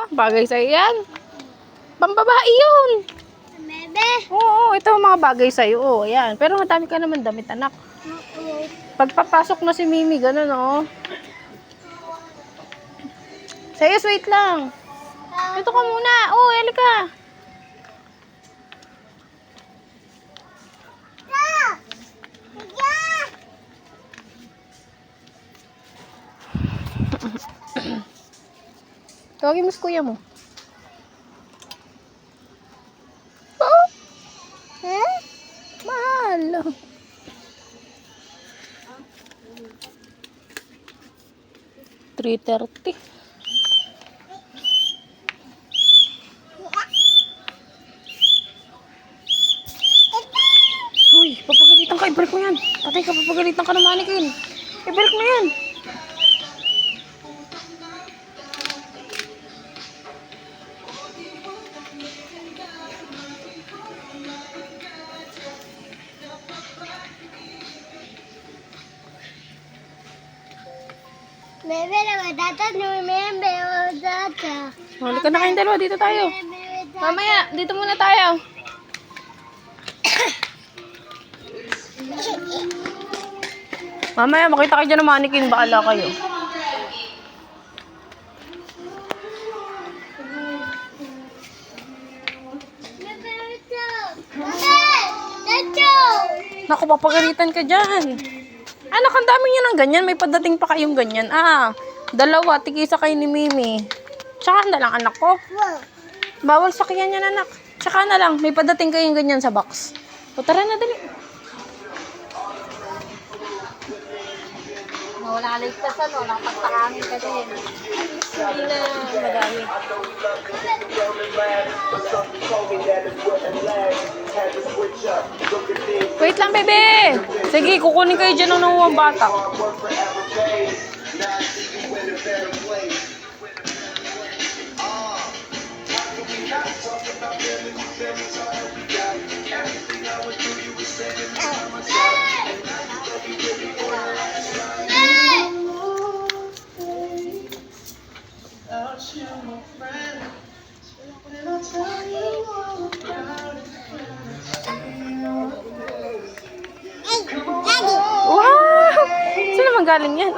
Bagay sa'yo yan. Pambabae yun. Bebe. Oo, ito ang mga bagay sa'yo. Oh, ayan. Pero madami ka naman damit, anak. Pagpapasok na si Mimi, ganun, oh. Sayos, wait lang. Ito ka muna. Oh, halika. Tawagin mo si kuya mo. Oh? Eh? Mahal. 3:30. Uy, papagalitan ka. I-break mo yan. Patay ka, papagalitan ka ng mannequin. I-break mo yan. Bebe, namadata numembe o data. Halika na kayong dalawa. Dito tayo. Mamaya, dito muna tayo. Mamaya, makita kayo dyan ng mannequin. Bahala kayo. Naku, papagalitan ka dyan. Anak, ang dami niya ng ganyan. May padating pa kayong ganyan. Dalawa. Tigisa kayo ni Mimi. Tsaka na lang, anak ko. Bawal sakyan yan, anak. Tsaka na lang. May padating kayong ganyan sa box. O, tara na, dali. Wala ligtasan, wala pagtakamin ka din. Hindi na madami. Wait lang, bebe. Sige, kukunin kayo dyan ng mga bata. Wow! Saan naman galing yan?